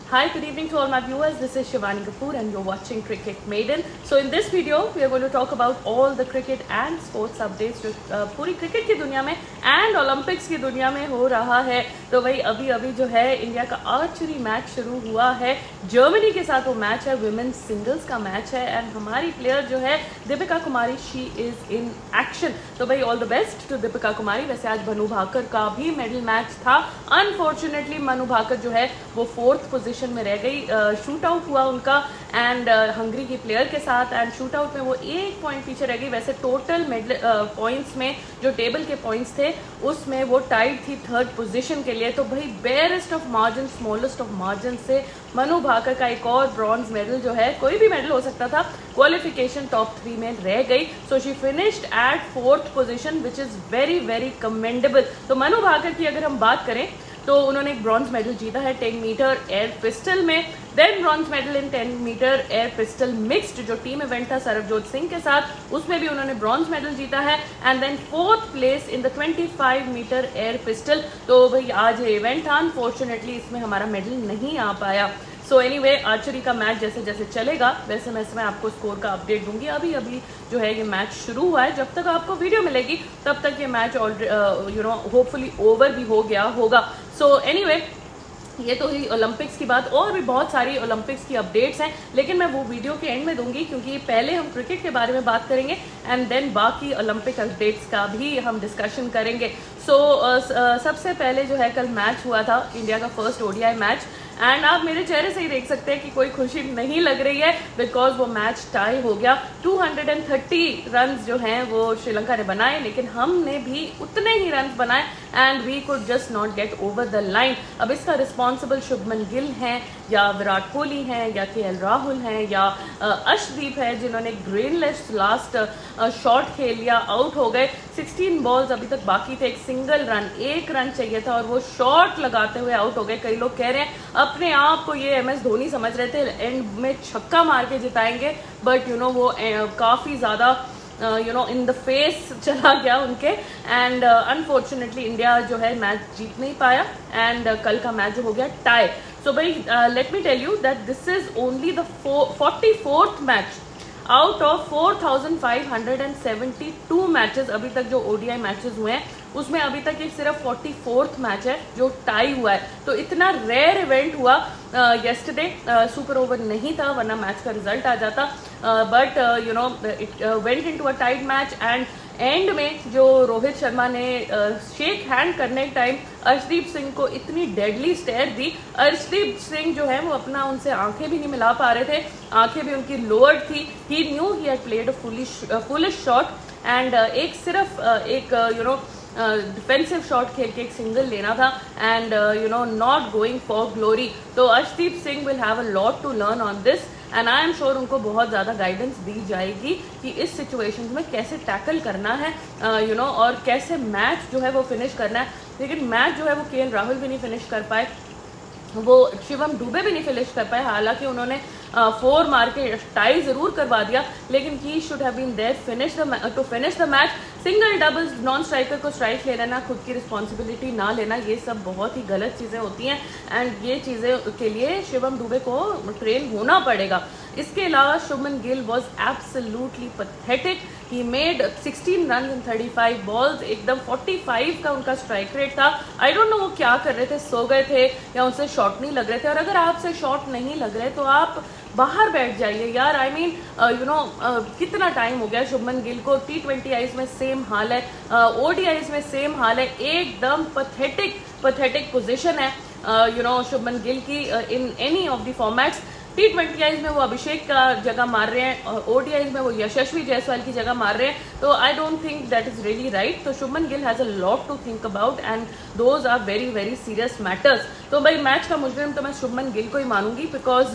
Hi, good evening to all my viewers. This is Shivani Kapoor and you're watching Cricket Maiden. So in this video, we are going to talk about all the cricket and sports updates जो पूरी cricket की दुनिया में and Olympics की दुनिया में हो रहा है। तो वही अभी जो है इंडिया का आर्चरी मैच शुरू हुआ है जर्मनी के साथ। वो मैच है विमेन सिंगल्स का मैच है एंड हमारी प्लेयर जो है Deepika Kumari, she is in action. तो भाई all the best to Deepika Kumari. वैसे आज मनु भाकर का भी मेडल मैच था। अनफॉर्चुनेटली मनु भाकर जो है वो 4th पोजीशन में रह गई। शूट आउट हुआ उनका एंड हंगरी की प्लेयर के साथ एंड शूट आउट में वो 1 पॉइंट पीछे रह गई। वैसे टोटल मेडल पॉइंट्स में जो टेबल के पॉइंट्स थे उसमें वो टाइड थी 3rd पोजीशन के लिए। तो भाई barest of margin, smallest of margin से मनु भाकर का एक और ब्रॉन्ज मेडल जो है, कोई भी मेडल हो सकता था, क्वालिफिकेशन टॉप 3 में रह गई। So she finished at 4th position which is very very commendable. तो मनु भाकर की अगर हम बात करें तो उन्होंने एक ब्रॉन्ज मेडल जीता है 10 मीटर एयर पिस्टल में, then bronze medal in 10 metre air pistol mixed जो टीम इवेंट था सरबजोत सिंह के साथ, उसमें भी उन्होंने ब्रॉन्ज मेडल जीता है and then 4th place in the 25 metre air pistol. तो भाई आज ये इवेंट था, अनफॉर्चुनेटली इसमें हमारा मेडल नहीं आ पाया। सो एनीवे आर्चरी का मैच जैसे जैसे चलेगा वैसे मैं इसमें आपको स्कोर का अपडेट दूंगी। अभी जो है ये मैच शुरू हुआ है, जब तक आपको वीडियो मिलेगी तब तक ये मैच होपफुली ओवर भी हो गया होगा। सो एनीवे ये तो ही ओलंपिक्स की बात, और भी बहुत सारी ओलंपिक्स की अपडेट्स हैं लेकिन मैं वो वीडियो के एंड में दूंगी क्योंकि पहले हम क्रिकेट के बारे में बात करेंगे एंड देन बाकी ओलंपिक अपडेट्स का भी हम डिस्कशन करेंगे। सो सबसे पहले जो है कल मैच हुआ था इंडिया का फर्स्ट ओडीआई मैच एंड आप मेरे चेहरे से ही देख सकते हैं कि कोई खुशी नहीं लग रही है बिकॉज वो मैच टाई हो गया। 230 रन जो हैं वो श्रीलंका ने बनाए लेकिन हमने भी उतने ही रन बनाए and we could just not get over the line. अब इसका रिस्पॉन्सिबल शुभमन गिल हैं या विराट कोहली हैं या केएल राहुल हैं या अर्शदीप है जिन्होंने ग्रीनलेस लास्ट शॉट खेल लिया, आउट हो गए। 16 बॉल्स अभी तक बाकी थे, एक सिंगल रन, 1 रन चाहिए था और वो शॉट लगाते हुए आउट हो गए। कई लोग कह रहे हैं अपने आप को ये MS धोनी समझ रहे थे, एंड में छक्का मार के जिताएंगे, बट वो काफी ज्यादा इन द फेस चला गया उनके एंड अनफॉर्चुनेटली इंडिया जो है मैच जीत नहीं पाया एंड कल का मैच जो हो गया टाई। सो भाई let me tell you that this is only the 44th match out of 4572 matches अभी तक जो ODI मैचेस हुए हैं उसमें अभी तक ये सिर्फ 44th मैच है जो टाई हुआ है। तो इतना रेयर इवेंट हुआ। येस्टरडे सुपर ओवर नहीं था वरना मैच का रिजल्ट आ जाता, but it went into a tied match and end में जो रोहित शर्मा ने शेक हैंड करने के टाइम अर्शदीप सिंह को इतनी डेडली स्टेयर दी। अर्शदीप सिंह जो है वो अपना उनसे आंखें भी नहीं मिला पा रहे थे, आंखें भी उनकी लोअर्ड थी। He knew he had played a foolish shot and एक सिर्फ डिफेंसिव शॉट खेल के एक सिंगल लेना था and not going for glory. तो Arshdeep Singh will have a lot to learn on this and I am sure उनको बहुत ज़्यादा गाइडेंस दी जाएगी कि इस सिचुएशन में कैसे टैकल करना है और कैसे मैच जो है वो फिनिश करना है। लेकिन मैच जो है वो केएल राहुल भी नहीं फिनिश कर पाए, वो शिवम दुबे भी नहीं फिनिश कर पाए। हालांकि उन्होंने 4 मार के टाई जरूर करवा दिया लेकिन he should have been there to finish the match. Single doubles, non striker को स्ट्राइक ले लेना, खुद की रिस्पॉन्सिबिलिटी ना लेना, ये सब बहुत ही गलत चीज़ें होती हैं एंड ये चीज़ें के लिए शिवम दुबे को ट्रेन होना पड़ेगा। इसके अलावा Shubman Gill was absolutely pathetic. He made 16 run in 35 balls, एकदम 45 का उनका स्ट्राइक रेट था। आई डोंट नो वो क्या कर रहे थे, सो गए थे या उनसे शॉट नहीं लग रहे थे। और अगर आपसे शॉट नहीं लग रहे तो आप बाहर बैठ जाइए यार। आई मीन कितना टाइम हो गया शुभमन गिल को। T20 में सेम हाल है, ODI में सेम हाल है, एकदम पथेटिक पोजिशन है शुभमन गिल की in any of the formats. T20 में वो अभिषेक का जगह मार रहे हैं, ODI में वो यशस्वी जायसवाल की जगह मार रहे हैं। तो I don't think that is really right. तो Shubman Gill has a lot to think about and those are very very serious matters. तो भाई मैच का मुजरिम तो मैं शुभमन गिल को ही मानूंगी बिकॉज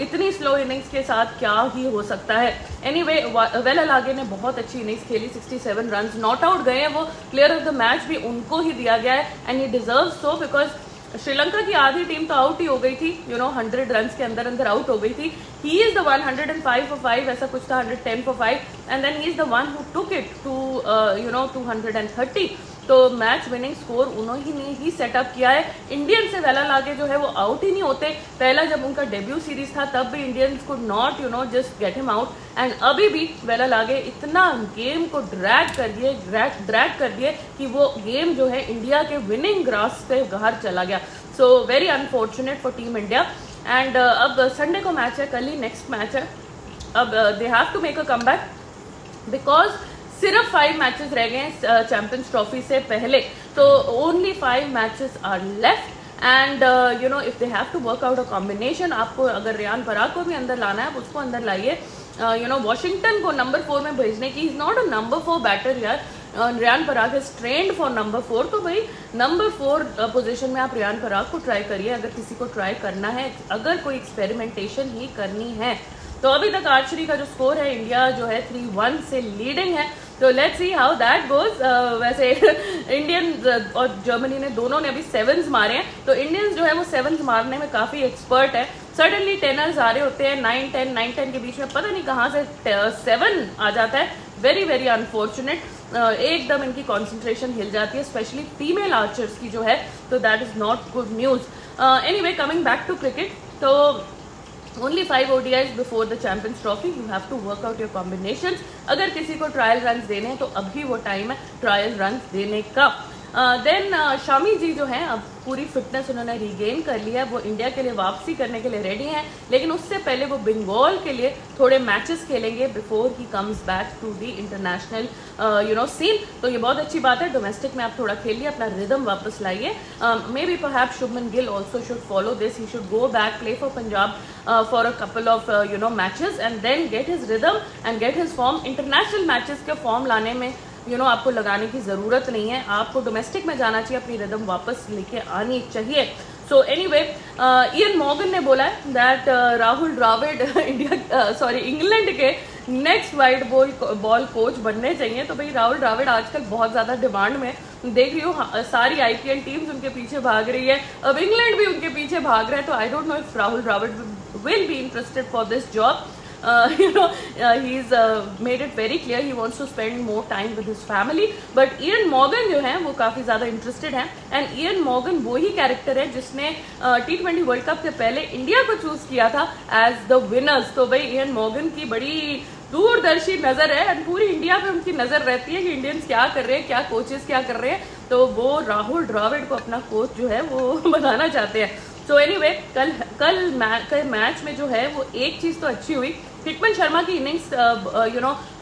इतनी स्लो इनिंग्स के साथ क्या ही हो सकता है। एनीवे वेल अलागे ने बहुत अच्छी इनिंग्स खेली, 67 रन, नॉट आउट गए हैं वो। प्लेयर ऑफ द मैच भी उनको ही दिया गया है and he deserve so because Sri Lanka की आधी टीम तो आउट ही हो गई थी, 100 रन के अंदर आउट हो गई थी। ही इज द 105 for 5 ऐसा कुछ था, 110 for 5 and then he is the one who took it to 230। तो मैच विनिंग स्कोर उन्होंने ही सेटअप किया है। इंडियन से वेला लागे जो है वो आउट ही नहीं होते। पहला जब उनका डेब्यू सीरीज था तब भी Indians could not just get him out, and अभी भी वेला लागे इतना गेम को ड्रैग कर दिए कि वो गेम जो है इंडिया के विनिंग ग्रास पे बाहर चला गया। So very unfortunate for team India. And अब संडे को मैच है, कल ही नेक्स्ट मैच है। अब they have to make a comeback because सिर्फ 5 मैचेस रह गए चैंपियंस ट्रॉफी से पहले, तो only 5 matches are left and if they have to work out a combination. आपको अगर रियान पराग को भी अंदर लाना है, उसको अंदर लाइए। वॉशिंगटन को नंबर 4 में भेजने की, is not a number 4 batter यार। Riyan Parag is trained for number 4, तो भाई नंबर 4 पोजीशन में आप रियान पराग को ट्राई करिए अगर किसी को ट्राई करना है, अगर कोई एक्सपेरिमेंटेशन ही करनी है। तो अभी तक आर्चरी का जो स्कोर है, इंडिया जो है 3-1 से लीडिंग है। तो let's see how that goes. वैसे इंडियन और जर्मनी ने दोनों ने अभी 7s मारे हैं, तो इंडियंस जो है वो 7s मारने में काफ़ी एक्सपर्ट है। सडनली 10ers आ रहे होते हैं, 9-10 के बीच में पता नहीं कहाँ से 7 आ जाता है। Very very unfortunate. एकदम इनकी कॉन्सेंट्रेशन हिल जाती है, स्पेशली फीमेल आर्चर्स की जो है, तो that is not good news. Anyway, coming back to cricket, तो only 5 ODIs before the Champions Trophy. You have to work out your combinations. अगर किसी को ट्रायल रन देने हैं तो अभी वो टाइम है ट्रायल रन देने का। देन शामी जी जो हैं, अब पूरी फिटनेस उन्होंने रीगेन कर लिया है, वो इंडिया के लिए वापसी करने के लिए रेडी हैं, लेकिन उससे पहले वो बंगाल के लिए थोड़े मैचेस खेलेंगे before he comes back to the international scene. तो ये बहुत अच्छी बात है, डोमेस्टिक में आप थोड़ा खेलिए, अपना रिदम वापस लाइए। May be perhaps Shubman Gill also should follow this, he should go back, play for Punjab for a couple of matches and then get his rhythm and get his form. International matches के form लाने में आपको लगाने की ज़रूरत नहीं है, आपको डोमेस्टिक में जाना चाहिए, अपनी रिदम वापस लेके आनी चाहिए। सो एनीवे, इयन मॉर्गन ने बोला है दैट राहुल द्रविड़ इंग्लैंड के नेक्स्ट वाइड बॉल कोच बनने चाहिए। तो भाई राहुल द्रविड़ आजकल बहुत ज़्यादा डिमांड में, देख रही हूँ सारी IPL टीम्स उनके पीछे भाग रही है, अब इंग्लैंड भी उनके पीछे भाग रहा है। तो I don't know if Rahul Dravid will be interested for this job. He's made it very clear he wants to spend more time with his family. But Ian Morgan जो है वो काफ़ी ज़्यादा इंटरेस्टेड हैं, एंड Ian Morgan वो ही character है जिसने T20 world cup से पहले इंडिया को चूज किया था एज द विनर्स। तो भाई Ian Morgan की बड़ी दूरदर्शी नज़र है, एंड पूरी इंडिया पे उनकी नज़र रहती है कि इंडियंस क्या कर रहे हैं, क्या कोचेस क्या कर रहे हैं, तो वो राहुल द्रविड़ को अपना कोच जो है वो बनाना चाहते हैं। सो एनीवे, कल मैच में जो है वो एक चीज़ तो अच्छी हुई, हिटमैन शर्मा की innings,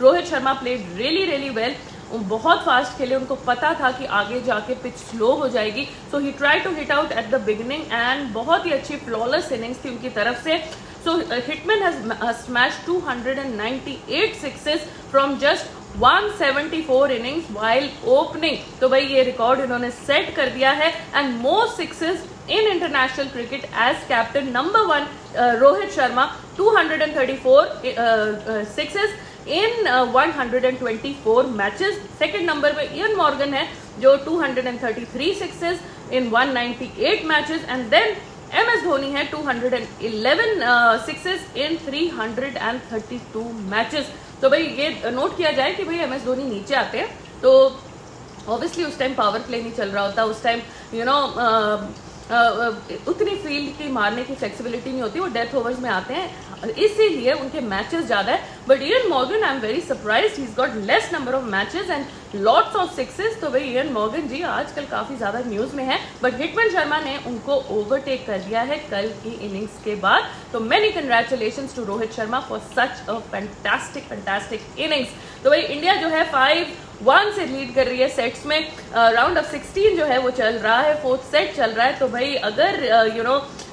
Rohit Sharma played really well, बहुत फास्ट खेले, उनको पता था कि आगे जाके पिच स्लो हो जाएगी, so he try to hit out at the beginning and बहुत ही अच्छी फ्लॉलेस इनिंग्स थी उनकी तरफ से। So Hitman has smashed 298 sixes from just 174 innings while opening। तो भाई ये रिकॉर्ड इन्होंने सेट कर दिया है, and most sixes in international cricket as captain. Number 1 Rohit Sharma 234 sixes in 124 matches. Second number पे इयन मॉर्गन है जो 233 sixes in 198 matches, and then MS Dhoni है 211 सिक्सेस इन 332 मैचेस। तो भाई ये नोट किया जाए कि भाई MS धोनी नीचे आते हैं तो ऑब्वियसली उस टाइम पावर प्ले नहीं चल रहा होता, उस टाइम उतनी फील्ड की मारने की फ्लेक्सिबिलिटी नहीं होती, वो डेथ ओवर्स में आते हैं, इसीलिए उनके मैचेस ज़्यादा है। But Ian Morgan, I am very surprised, he is got less number of matches and lots of sixes. तो भाई इयन मॉर्गन जी आजकल काफ़ी ज़्यादा न्यूज़ में है, बट हिटमैन शर्मा ने उनको ओवरटेक कर दिया है कल की इनिंग्स के बाद। तो many congratulations to Rohit Sharma for such a fantastic innings. तो भाई इंडिया जो है 5-1 से लीड कर रही है सेट्स में, राउंड ऑफ 16 जो है वो चल रहा है, 4th सेट चल रहा है। तो भाई अगर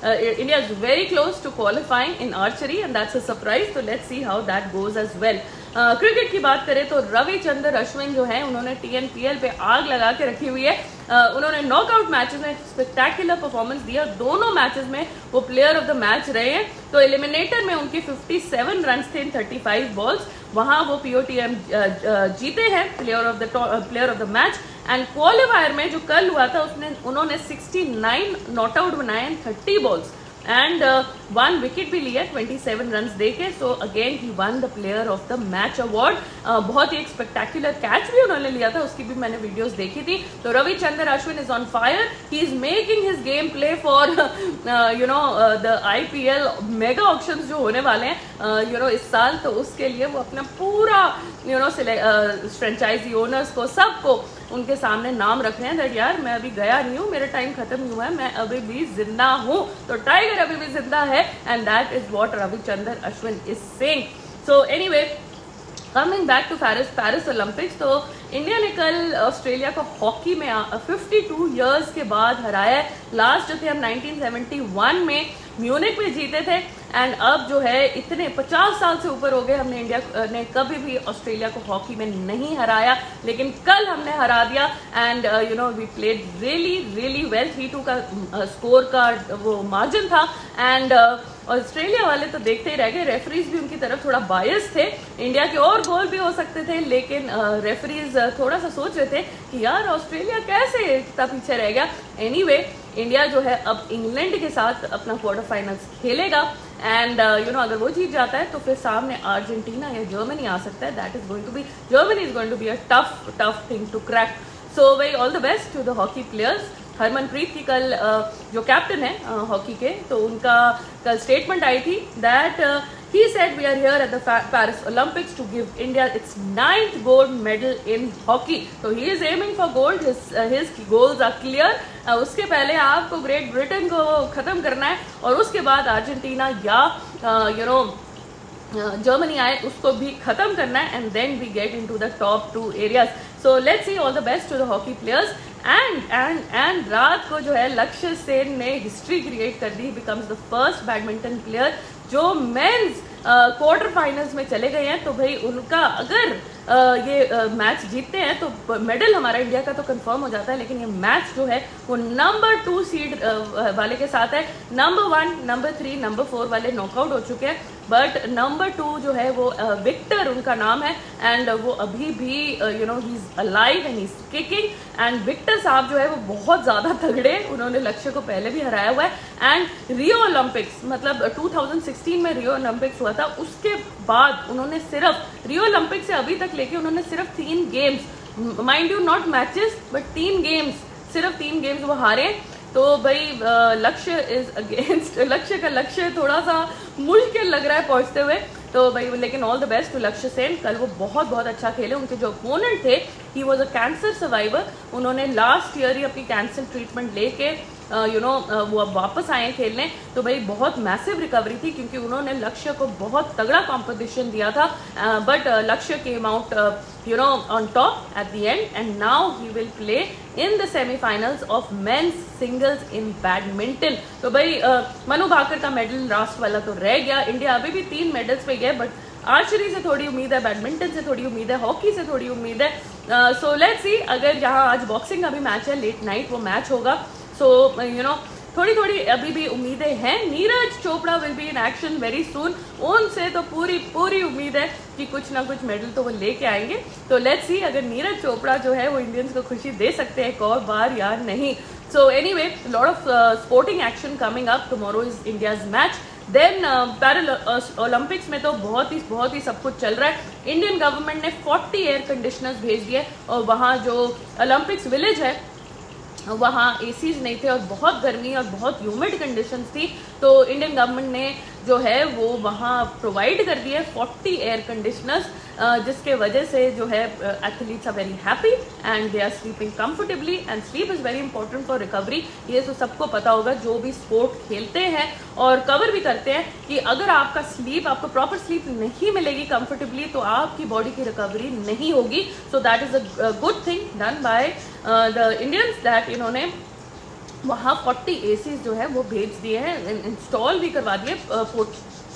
India is very close to qualifying in archery and that's a surprise, तो let's see how that goes as well. Cricket की बात करें तो रविचंद्र अश्विन जो है उन्होंने TNPL पे आग लगा के रखी हुई है। उन्होंने नॉकआउट मैचेस में स्पेक्टेकुलर परफॉर्मेंस दिया, दोनों मैचेस में वो प्लेयर ऑफ द मैच रहे हैं। तो एलिमिनेटर में उनके 57 रन थे इन 35 बॉल्स, वहां वो POTM जीते हैं player of the match. And qualifier में जो कल हुआ था उन्होंने 69 नॉट आउट बनाए इन 30 बॉल्स। एंड 1 विकेट भी लिया 27 रन दे के. So again he one the player of the match award. बहुत ही एक स्पेक्टेक्युलर कैच भी उन्होंने लिया था, उसकी भी मैंने वीडियोस देखी थी. तो Ravichandran Ashwin is on fire. He is making his game play for the IPL mega auctions जो होने वाले हैं इस साल. तो उसके लिए वो अपना पूरा फ्रेंचाइजी ओनर्स को, सबको उनके सामने नाम रख रहे हैं दैट यार मैं अभी गया नहीं हूँ, मेरा टाइम खत्म नहीं हुआ है, मैं अभी भी जिंदा हूँ. तो टाइगर अभी भी जिंदा है and that is what Ravichandran Ashwin is saying. So anyway, coming back to Paris Olympics. तो इंडिया ने कल ऑस्ट्रेलिया को हॉकी में 52 इयर्स के बाद हराया. लास्ट जो थे हम 1971 में म्यूनिक में जीते थे एंड अब जो है इतने 50 साल से ऊपर हो गए, हमने इंडिया ने कभी भी ऑस्ट्रेलिया को हॉकी में नहीं हराया, लेकिन कल हमने हरा दिया. And we played really well. 3-2 का स्कोर का वो मार्जिन था एंड ऑस्ट्रेलिया वाले तो देखते ही रह गए. रेफरीज भी उनकी तरफ थोड़ा बायस थे. इंडिया के और गोल भी हो सकते थे, लेकिन रेफरीज थोड़ा सा सोच रहे थे कि यार ऑस्ट्रेलिया कैसे इतना पीछे रह गया. एनीवे, इंडिया जो है अब इंग्लैंड के साथ अपना क्वार्टर फाइनल्स खेलेगा एंड अगर वो जीत जाता है तो फिर सामने अर्जेंटीना या जर्मनी आ सकता है. That is going to be, Germany is going to be a tough thing to crack. So very all the best to the hockey players. Harmanpreet की कल जो कैप्टन है हॉकी के, तो उनका कल स्टेटमेंट आई थी that he said we are here at the Paris Olympics to give India its 9th gold medal in hockey. So he is aiming for gold. His goals are clear. उसके पहले आपको great Britain को खत्म करना है और उसके बाद अर्जेंटीना या जर्मनी आए उसको भी खत्म करना है and then we get into the top 2 areas. So let's see all the best to the hockey players. And रात को जो है लक्ष्य सेन ने हिस्ट्री क्रिएट कर दी. Becomes the first badminton player जो मेंस क्वार्टर फाइनल्स में चले गए हैं. तो भाई उनका अगर ये मैच जीतते हैं तो मेडल हमारा इंडिया का तो कंफर्म हो जाता है, लेकिन ये मैच जो है वो नंबर 2 सीड वाले के साथ है. नंबर 1, नंबर 3, नंबर 4 वाले नॉकआउट हो चुके हैं, बट नंबर 2 जो है वो विक्टर उनका नाम है एंड वो अभी भी he is alive and he is kicking. And Victor साहब जो है वो बहुत ज्यादा तगड़े, उन्होंने लक्ष्य को पहले भी हराया हुआ है. एंड रियो ओलंपिक्स मतलब 2016 में रियो ओलंपिक्स हुआ था, उसके बाद उन्होंने सिर्फ रियो ओलंपिक्स से अभी तक लेके उन्होंने सिर्फ 3 games, mind you not matches but 3 games, सिर्फ 3 गेम्स वो हारे. तो भाई लक्ष्य इज अगेंस्ट, लक्ष्य का लक्ष्य थोड़ा सा मुश्किल लग रहा है पहुंचते हुए. तो भाई लेकिन ऑल द बेस्ट टू लक्ष्य सेन. कल वो बहुत अच्छा खेले. उनके जो ओपोनेंट थे he was a cancer survivor. उन्होंने लास्ट ईयर ही अपनी कैंसर ट्रीटमेंट लेके वो अब वापस आए खेलने. तो भाई बहुत मैसिव रिकवरी थी क्योंकि उन्होंने लक्ष्य को बहुत तगड़ा कंपटीशन दिया था, बट लक्ष्य came out on top at the end and now he will play in the semifinals of men's singles in badminton. तो भाई मनु भाकर का मेडल लास्ट वाला तो रह गया. इंडिया अभी भी 3 मेडल्स पे गए, बट आर्चरी से थोड़ी उम्मीद है, बैडमिंटन से थोड़ी उम्मीद है, हॉकी से थोड़ी उम्मीद है. सो लेट्स सी, अगर यहाँ आज बॉक्सिंग का भी मैच है, लेट नाइट वो मैच होगा. सो थोड़ी अभी भी उम्मीदें हैं. Neeraj Chopra will be in action very soon. उनसे तो पूरी उम्मीद है कि कुछ ना कुछ मेडल तो वो लेके आएंगे. तो लेट्स सी अगर नीरज चोपड़ा जो है वो इंडियंस को खुशी दे सकते हैं एक और बार या नहीं. So anyway, lot of sporting action coming up. Tomorrow is India's match. Then Paralympics में तो बहुत ही सब कुछ चल रहा है. इंडियन गवर्नमेंट ने 40 एयर कंडीशनर्स भेज दिए और वहाँ जो ओलंपिक्स विलेज है वहाँ एसीज नहीं थे और बहुत गर्मी और बहुत ह्यूमिड कंडीशंस थी. तो इंडियन गवर्नमेंट ने जो है वो वहाँ प्रोवाइड कर दिए 40 एयर कंडीशनर्स, जिसके वजह से जो है athletes are very happy and they are sleeping comfortably. And sleep is very important for recovery. ये तो सबको पता होगा जो भी स्पोर्ट खेलते हैं और कवर भी करते हैं कि अगर आपका स्लीप, आपको प्रॉपर स्लीप नहीं मिलेगी कंफर्टेबली तो आपकी बॉडी की रिकवरी नहीं होगी. So that is a good thing done by the Indians that इन्होंने वहाँ 40 एसीज जो है वो भेज दिए हैं, इंस्टॉल भी करवा दिए.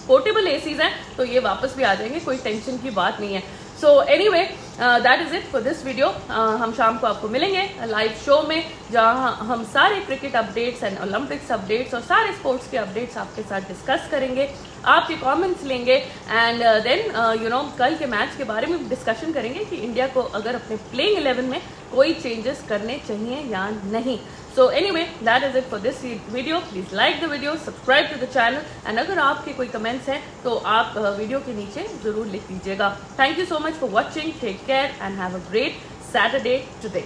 पोर्टेबल एसीज हैं तो ये वापस भी आ जाएंगे, कोई टेंशन की बात नहीं है. सो anyway, that is it for this video. हम शाम को आपको मिलेंगे लाइव शो में जहाँ हम सारे cricket updates and Olympics updates और सारे स्पोर्ट्स के अपडेट्स आपके साथ डिस्कस करेंगे, आपके कमेंट्स लेंगे एंड देन कल के मैच के बारे में डिस्कशन करेंगे कि इंडिया को अगर अपने प्लेइंग 11 में कोई चेंजेस करने चाहिए या नहीं। So anyway, that is it for this video. Please like the video, subscribe to the channel, and अगर आपके कोई कमेंट्स हैं तो आप वीडियो के नीचे जरूर लिख दीजिएगा। Thank you so much for watching, take care and have a great Saturday today।